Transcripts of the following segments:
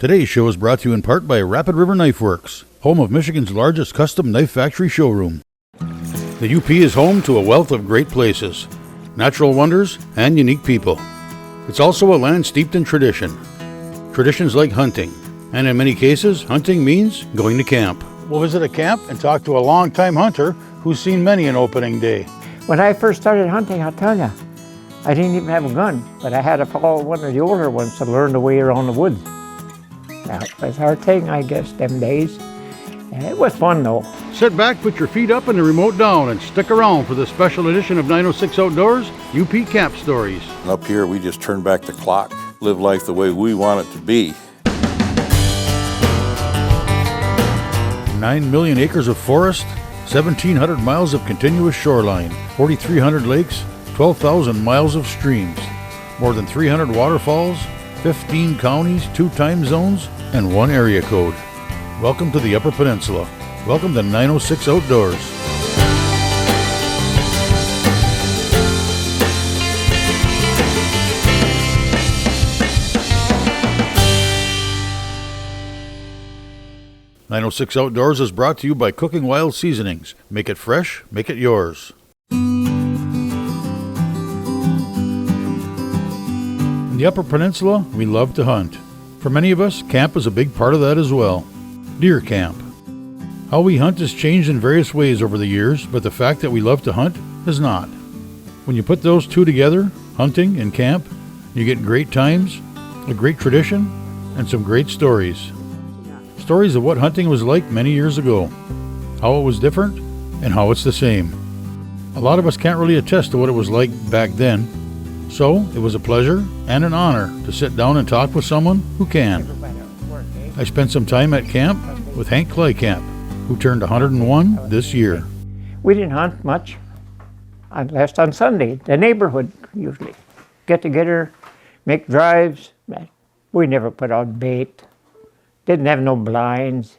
Today's show is brought to you in part by Rapid River Knife Works, home of Michigan's largest custom knife factory showroom. The UP is home to a wealth of great places, natural wonders, and unique people. It's also a land steeped in tradition. Traditions like hunting, and in many cases, hunting means going to camp. We'll visit a camp and talk to a longtime hunter who's seen many an opening day. When I first started hunting, I'll tell you, I didn't even have a gun, but I had to follow one of the older ones to learn the way around the woods. That was our thing, I guess, them days. It was fun, though. Sit back, put your feet up and the remote down, and stick around for the special edition of 906 Outdoors UP Camp Stories. Up here, we just turn back the clock, live life the way we want it to be. 9 million acres of forest, 1,700 miles of continuous shoreline, 4,300 lakes, 12,000 miles of streams, more than 300 waterfalls, 15 counties, 2 time zones, and 1 area code. Welcome to the Upper Peninsula. Welcome to 906 Outdoors. "906 Outdoors" is brought to you by Cooking Wild Seasonings. Make it fresh, make it yours. In the Upper Peninsula, we love to hunt. For many of us, camp is a big part of that as well. Deer camp. How we hunt has changed in various ways over the years, but the fact that we love to hunt has not. When you put those two together, hunting and camp, you get great times, a great tradition, and some great stories. Stories of what hunting was like many years ago, how it was different, and how it's the same. A lot of us can't really attest to what it was like back then, so it was a pleasure and an honor to sit down and talk with someone who can. I spent some time at camp with Hank Kliekamp, who turned 101 this year. We didn't hunt much, unless on Sunday. The neighborhood usually get together, make drives. We never put out bait. Didn't have no blinds.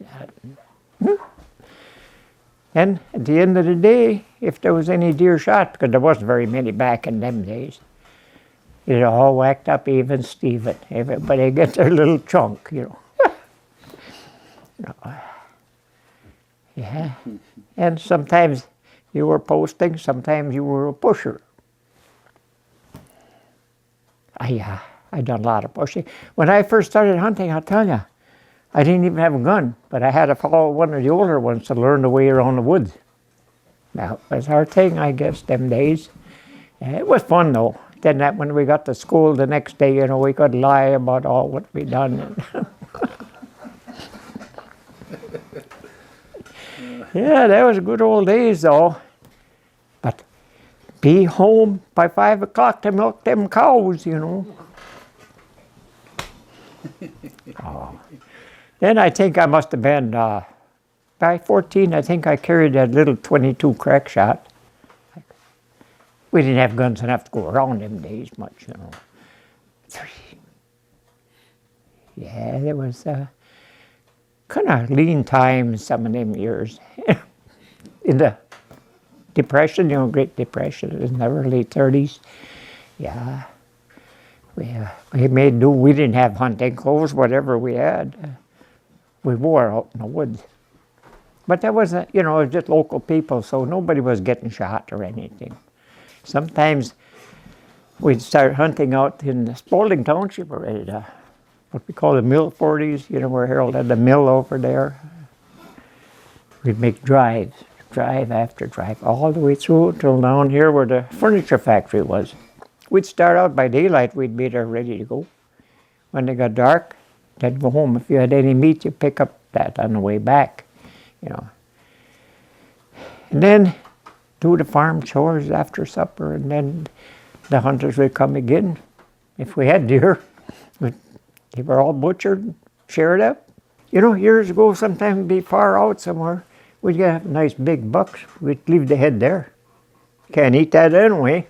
And at the end of the day, if there was any deer shot, because there wasn't very many back in them days, it all whacked up even Steven. Everybody get their little chunk, you know. Yeah. And sometimes you were posting, sometimes you were a pusher. I done a lot of pushing. When I first started hunting, I'll tell you, I didn't even have a gun, but I had to follow one of the older ones to learn the way around the woods. That was our thing, I guess, them days. It was fun, though. Then that when we got to school the next day, you know, we could lie about all what we done. Yeah, that was good old days, though. But be home by 5 o'clock to milk them cows, you know. Oh. Then I think I must have been, by 14, I think I carried that little 22 crack shot. We didn't have guns enough to go around them days much, you know. 3. Yeah, there was kind of lean times some of them years. In the Depression, you know, Great Depression in the early 30s. Yeah, we made do. We didn't have hunting clothes, whatever we had. We wore out in the woods. But that wasn't, you know, it was just local people, so nobody was getting shot or anything. Sometimes we'd start hunting out in the Spalding Township already, what we call the Mill 40s, you know, where Harold had the mill over there. We'd make drive after drive, all the way through till down here where the furniture factory was. We'd start out by daylight, we'd be there ready to go. When it got dark, they'd go home. If you had any meat, you pick up that on the way back, you know. And then do the farm chores after supper, and then the hunters would come again. If we had deer, they were all butchered, shared up. You know, years ago, sometimes we'd be far out somewhere. We'd get nice big bucks. We'd leave the head there. Can't eat that anyway.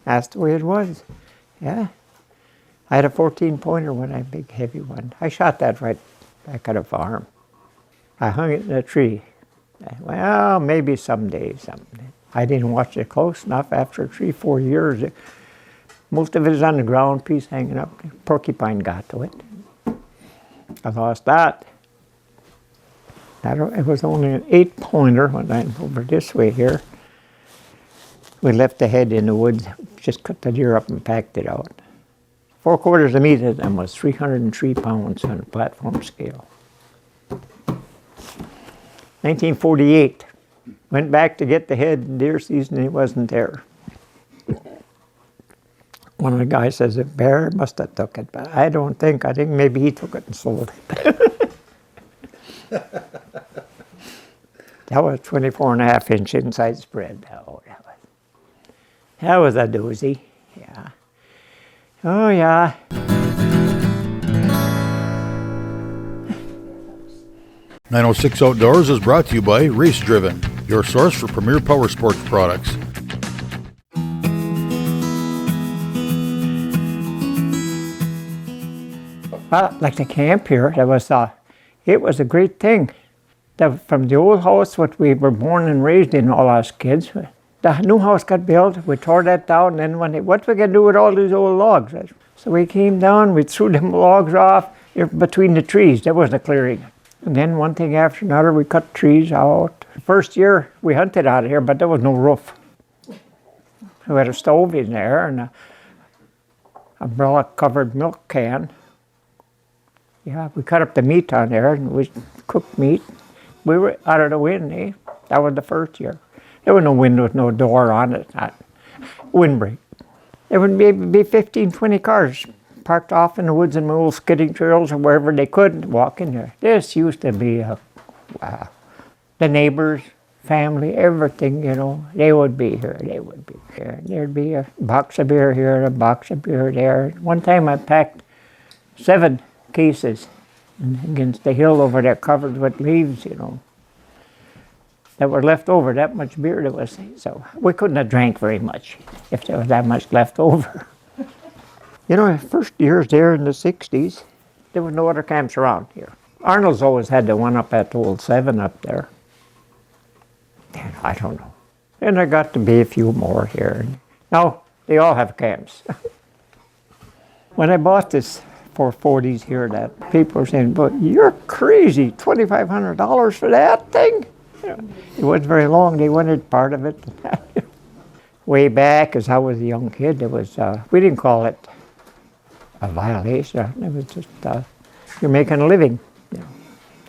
That's the way it was. Yeah. I had a 14-pointer one, a big heavy one. I shot that right back at a farm. I hung it in a tree. Well, maybe someday. I didn't watch it close enough. After 3-4 years, most of it is on the ground, piece hanging up. Porcupine got to it. I lost that. It was only an 8-pointer when I went over this way here. We left the head in the woods, just cut the deer up and packed it out. 4/4 of meat of them was 303 pounds on a platform scale. 1948, went back to get the head in deer season, he wasn't there. One of the guys says, the bear must have took it, but I think maybe he took it and sold it. That was 24.5-inch inside spread. Oh, that was a doozy, yeah. Oh, yeah. .906 Outdoors is brought to you by Race Driven, your source for premier power sports products. Well, like the camp here, it was a great thing. From the old house, what we were born and raised in, all us kids, the new house got built, we tore that down, and then what we gonna do with all these old logs? So we came down, we threw them logs off between the trees. There was a clearing. And then one thing after another, we cut trees out. The first year we hunted out of here, but there was no roof. We had a stove in there and a umbrella-covered milk can. Yeah, we cut up the meat on there and we cooked meat. We were out of the wind, eh? That was the first year. There was no window with no door on it, not windbreak. There would be 15, 20 cars parked off in the woods and little skidding trails or wherever they could walk in there. This used to be the neighbors, family, everything, they would be here, they would be here. There'd be a box of beer here, a box of beer there. One time I packed 7 cases against the hill over there covered with leaves, that were left over, that much beer there was. So we couldn't have drank very much if there was that much left over. The first years there in the 60s, there was no other camps around here. Arnold's always had the one up at the old 7 up there. And I don't know. And there got to be a few more here. Now, they all have camps. When I bought this 440s here, that people were saying, but you're crazy, $2,500 for that thing? It wasn't very long, they wanted part of it. Way back, as I was a young kid, we didn't call it a violation. It was just, you're making a living.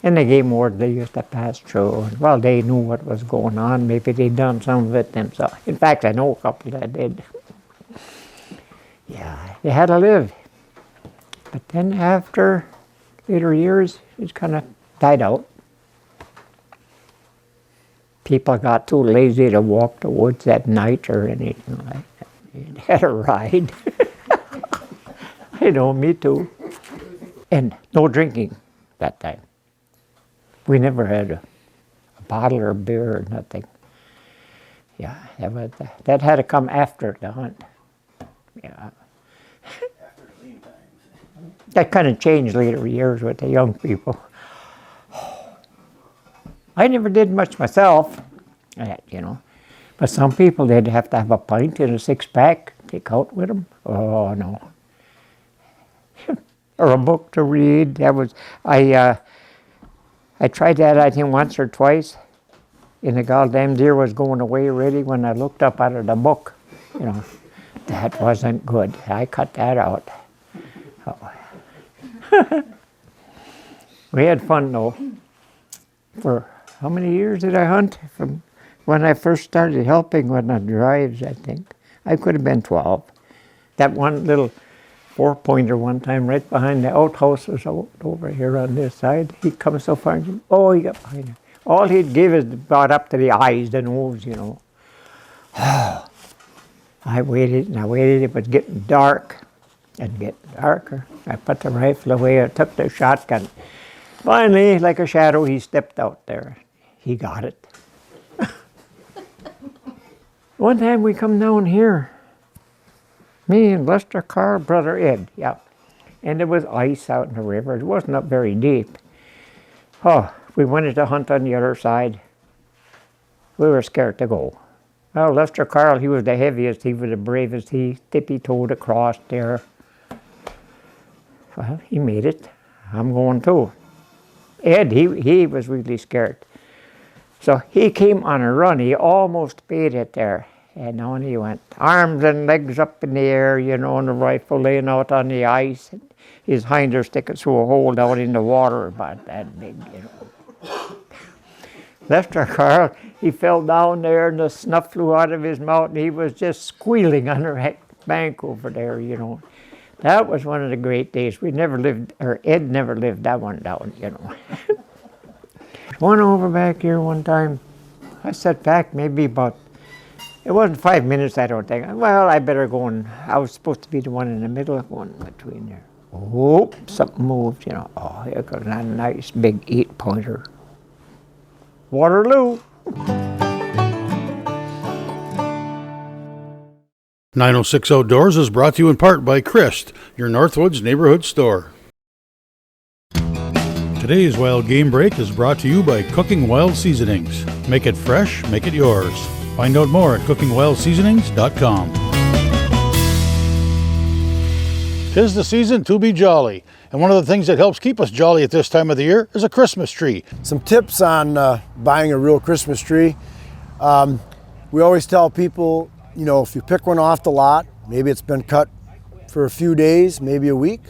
And the game ward, they used to pass through. Well, they knew what was going on. Maybe they'd done some of it themselves. In fact, I know a couple that did. Yeah, they had to live. But then after later years, it kind of died out. People got too lazy to walk the woods at night or anything like that. They had a ride. Me too. And no drinking that time. We never had a bottle or beer or nothing. Yeah, that had to come after the hunt. Yeah. That kind of changed later years with the young people. I never did much myself, but some people, they'd have to have a pint in a 6-pack, take out with them. Oh, no. Or a book to read. I tried that, I think, once or twice, and the goddamn deer was going away already when I looked up out of the book. That wasn't good. I cut that out. Oh. We had fun, though. For how many years did I hunt? From when I first started helping on the drives, I think. I could have been 12. That one little 4-pointer one time right behind the outhouse was over here on this side. He'd come so far and he got behind him. All he'd give is about up to the eyes, the nose, I waited and I waited. It was getting dark and getting darker. I put the rifle away, I took the shotgun. Finally, like a shadow, he stepped out there. He got it. One time we come down here, me and Lester Carr, brother Ed, yeah. And there was ice out in the river. It wasn't up very deep. Oh, we wanted to hunt on the other side. We were scared to go. Well, Lester Carl, he was the heaviest, he was the bravest. He tippy-toed across there. Well, he made it. I'm going too. Ed, he was really scared. So he came on a run. He almost made it there. And on he went, arms and legs up in the air, you know, and the rifle laying out on the ice. And his hinder sticking through a hole down in the water about that big, you know. Lester Carl, he fell down there and the snuff flew out of his mouth and he was just squealing on the bank over there, you know. That was one of the great days. We never lived, or Ed never lived that one down, you know. One over back here one time, I sat back maybe about, it wasn't 5 minutes, I don't think. Well, I better go and, I was supposed to be the one in the middle, one between there. Oh, something moved, you know. Oh, here goes a nice big 8-pointer. Waterloo. 906 Outdoors is brought to you in part by Christ, your Northwoods neighborhood store. Today's Wild Game Break is brought to you by Cooking Wild Seasonings. Make it fresh, make it yours. Find out more at cookingwildseasonings.com. 'Tis the season to be jolly, and one of the things that helps keep us jolly at this time of the year is a Christmas tree. Some tips on buying a real Christmas tree. We always tell people, you know, if you pick one off the lot, maybe it's been cut for a few days, maybe a week,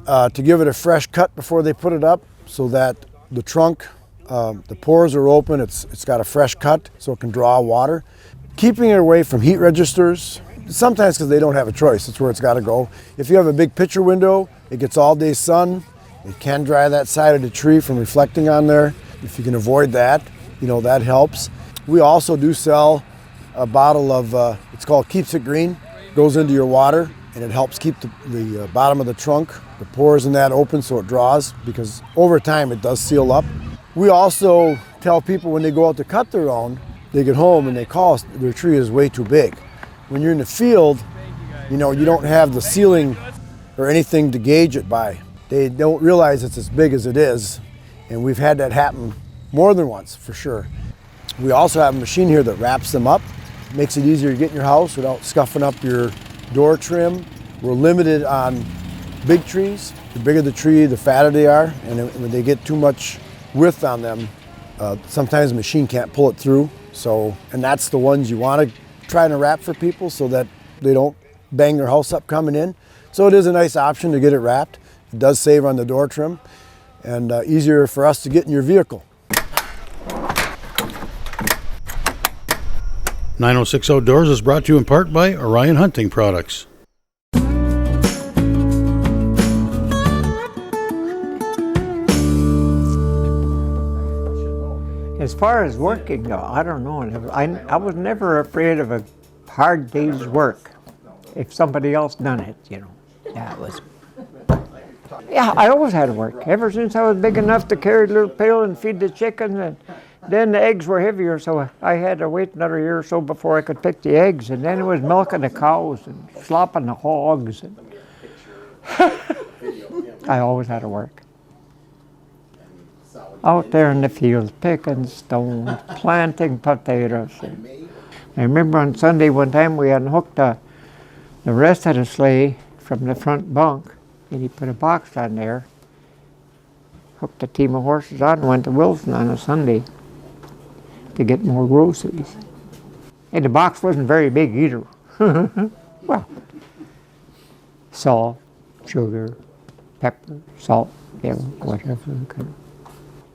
to give it a fresh cut before they put it up so that the trunk, the pores are open, it's got a fresh cut so it can draw water. Keeping it away from heat registers, sometimes because they don't have a choice, it's where it's got to go. If you have a big picture window, it gets all day sun, it can dry that side of the tree from reflecting on there. If you can avoid that, you know, that helps. We also do sell a bottle of, it's called Keeps It Green, goes into your water and it helps keep the bottom of the trunk, the pores in that open so it draws, because over time it does seal up. We also tell people when they go out to cut their own, they get home and they call us, their tree is way too big. When you're in the field, you know, you don't have the ceiling or anything to gauge it by. They don't realize it's as big as it is, and we've had that happen more than once for sure. We also have a machine here that wraps them up, makes it easier to get in your house without scuffing up your door trim. We're limited on big trees. The bigger the tree, the fatter they are, and when they get too much width on them, sometimes the machine can't pull it through. So, and that's the ones you want to try to wrap for people so that they don't bang their house up coming in. So it is a nice option to get it wrapped. It does save on the door trim and easier for us to get in your vehicle. 906 Outdoors is brought to you in part by Orion Hunting Products. As far as working, though, I don't know. I was never afraid of a hard day's work if somebody else done it, you know. Yeah, I always had to work. Ever since I was big enough to carry a little pail and feed the chickens, and then the eggs were heavier, so I had to wait another year or so before I could pick the eggs, and then it was milking the cows and slopping the hogs. And I always had to work. Out there in the fields, picking stones, planting potatoes. I remember on Sunday one time we unhooked the rest of the sleigh from the front bunk, and he put a box on there, hooked a team of horses on, and went to Wilson on a Sunday to get more groceries. And the box wasn't very big either. Well, salt, sugar, pepper, salt, whatever.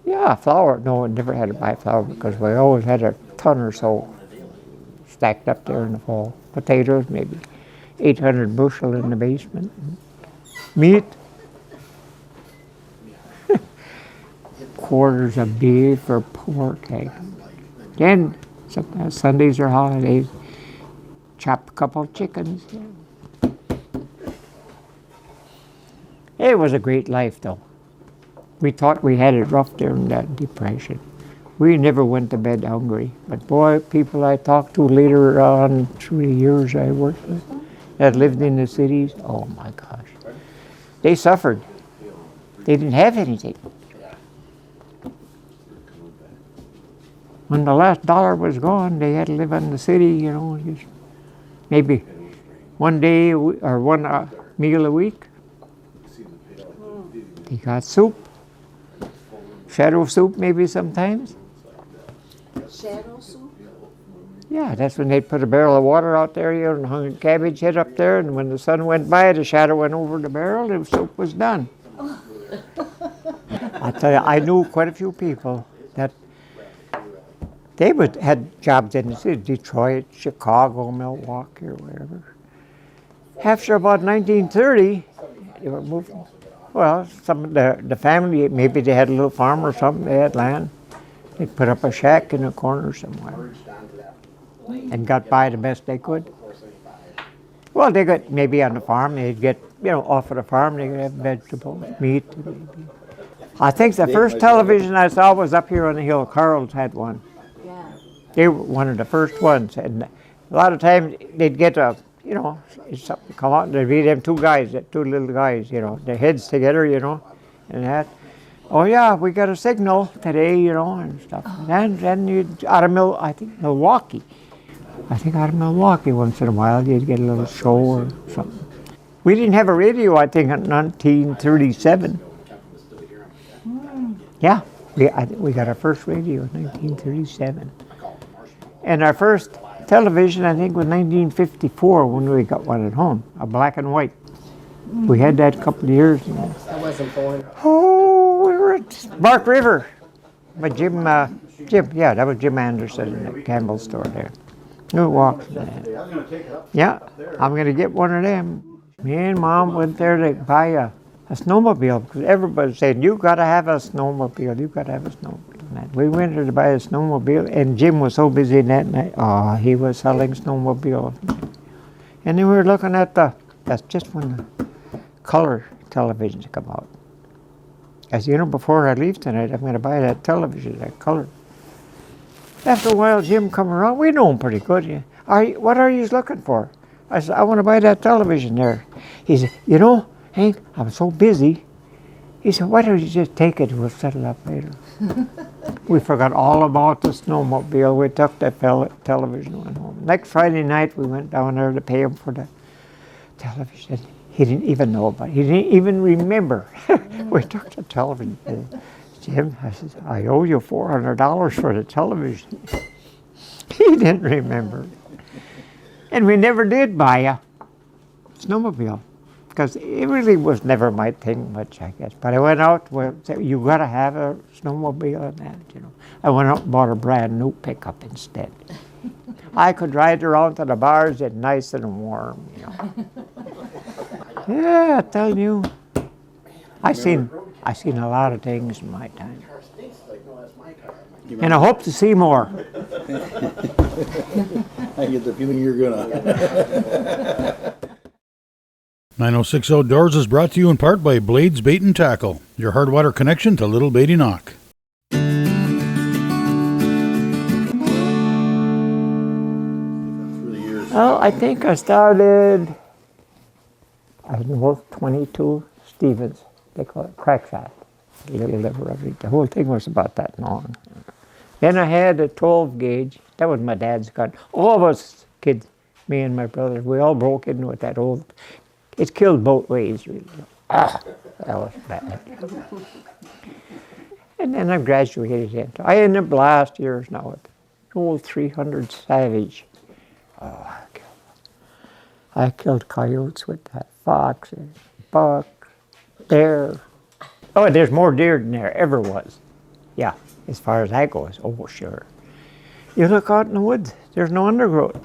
Yeah, flour. No, I never had to buy flour because we always had a ton or so stacked up there in the fall. Potatoes, maybe 800 bushel in the basement. Meat, quarters of beef or pork. Then, sometimes Sundays or holidays, chop a couple of chickens. It was a great life, though. We thought we had it rough during that Depression. We never went to bed hungry. But boy, people I talked to later on through the years I worked with that lived in the cities, oh my gosh. They suffered. They didn't have anything. When the last dollar was gone, they had to live in the city, you know, just maybe one day or one meal a week. They got soup. Shadow soup maybe sometimes. Shadow soup? Yeah, that's when they'd put a barrel of water out there, you know, and hung a cabbage head up there, and when the sun went by, the shadow went over the barrel, the soup was done. I tell you, I knew quite a few people that they had jobs in the city, Detroit, Chicago, Milwaukee, or wherever. After about 1930, they were moving. Well, some of the family, maybe they had a little farm or something, they had land. They put up a shack in a corner somewhere and got by the best they could. Well, they got maybe on the farm, they'd get, off of the farm, they could have vegetables, meat. Maybe. I think the first television I saw was up here on the hill. Carl's had one. Yeah. They were one of the first ones. And a lot of times they'd get something come out and there'd be them two little guys, their heads together, and that. Oh yeah, we got a signal today, and stuff. And then you'd out of Milwaukee. I think out of Milwaukee once in a while you'd get a little show or something. We didn't have a radio, I think, in 1937. Yeah, we got our first radio in 1937. And our first television, I think, was 1954 when we got one at home, a black and white. We had that a couple of years. I wasn't born. Oh, we were at Bark River. But Jim, that was Jim Anderson in the Campbell store there. Who walks there? Yeah, I'm going to get one of them. Me and Mom went there to buy a snowmobile because everybody said, you got to have a snowmobile, you got to have a snowmobile. We went there to buy a snowmobile, and Jim was so busy that night. Oh, he was selling snowmobiles. And then we were looking at that's just when the color televisions come out. As you know, before I leave tonight, I'm going to buy that television, that color. After a while, Jim come around. We know him pretty good. What are you looking for? I said, I want to buy that television there. He said, Hank, I'm so busy. He said, why don't you just take it? We'll settle up later. We forgot all about the snowmobile. We took that television and went home. Next Friday night, we went down there to pay him for the television. He didn't even know about it. He didn't even remember. We took the television. Jim, I said, I owe you $400 for the television. He didn't remember. And we never did buy a snowmobile because it really was never my thing much, I guess. But I went out, said, you got to have a snowmobile and that, I went out and bought a brand new pickup instead. I could ride around to the bars and nice and warm, Yeah, I tell you. I seen a lot of things in my time. And I hope to see more. I get the feeling you're gonna. 906 Outdoors is brought to you in part by Blades Bait and Tackle, your hard water connection to Little Beatty Knock. Well, I think I started, I was about 22, Stevens. They call it crack shot. The whole thing was about that long. Then I had a 12 gauge. That was my dad's gun. All of us kids, me and my brother, we all broke in with that old. It killed both ways, really. That was bad. And then I graduated into. I ended up last year's now with old 300 Savage. Oh, I killed coyotes with that, foxes, buck, bear. Oh, there's more deer than there ever was. Yeah, as far as that goes, oh, sure. You look out in the woods, there's no undergrowth.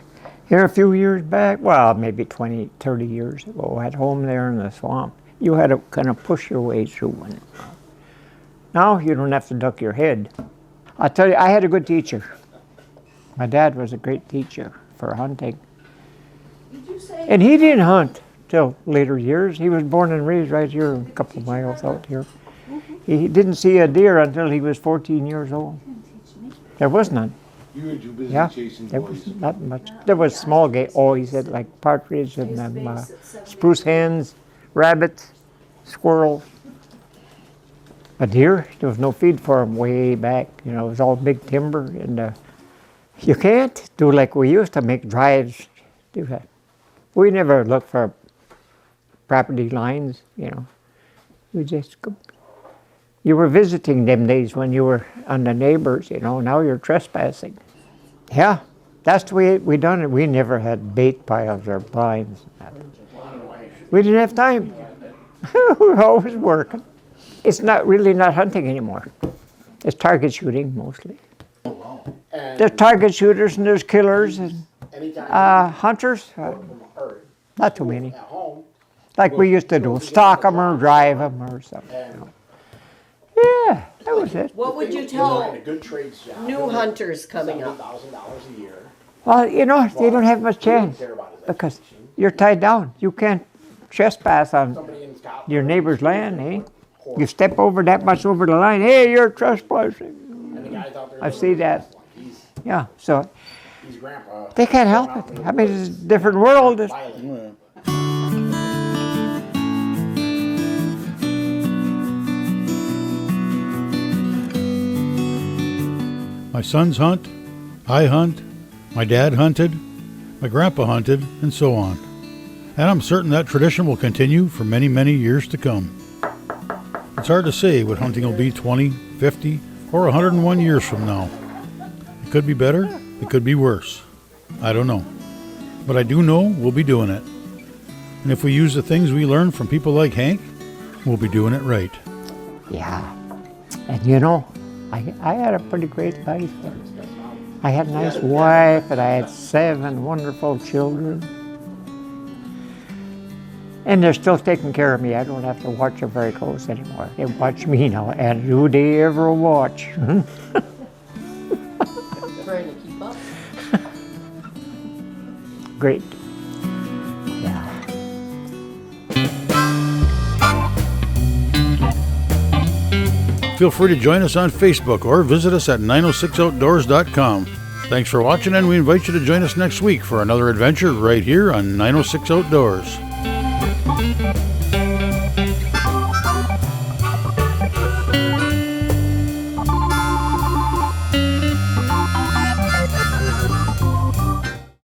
Here a few years back, well, maybe 20, 30 years ago, at home there in the swamp, you had to kind of push your way through one. Now you don't have to duck your head. I'll tell you, I had a good teacher. My dad was a great teacher for hunting. And he didn't hunt till later years. He was born and raised right here, a couple of miles out here. He didn't see a deer until he was 14 years old. There was none. You were too busy chasing there boys. was not much. There was small game. Oh, he said like partridge and spruce hens, rabbits, squirrels. But deer, there was no feed for them way back. It was all big timber, and you can't do like we used to make drives. Do that. We never looked for property lines. We just You were visiting them days when you were on the neighbors, you know. Now you're trespassing. Yeah, that's the way we done it. We never had bait piles or blinds. We didn't have time. We were always working. It's not really not hunting anymore. It's target shooting mostly. There's target shooters and there's killers and hunters. Not too many. Like we used to do, stalk them or drive them or something. You know. Yeah, that was it. What would you tell new hunters coming up? Well, you know, they don't have much chance because you're tied down. You can't trespass on your neighbor's land, eh? You step over that much over the line, hey, you're trespassing. I see that. Yeah, so they can't help it. I mean, it's a different world. My sons hunt, I hunt, my dad hunted, my grandpa hunted, and so on. And I'm certain that tradition will continue for many, many years to come. It's hard to say what hunting will be 20, 50, or 101 years from now. It could be better, it could be worse. I don't know. But I do know we'll be doing it. And if we use the things we learn from people like Hank, we'll be doing it right. Yeah, and you know, I had a pretty great life. I had a nice wife and I had 7 wonderful children. And they're still taking care of me. I don't have to watch them very close anymore. They watch me now, and do they ever watch? Trying to keep up. Great. Yeah. Feel free to join us on Facebook or visit us at 906outdoors.com. Thanks for watching, and we invite you to join us next week for another adventure right here on 906 Outdoors.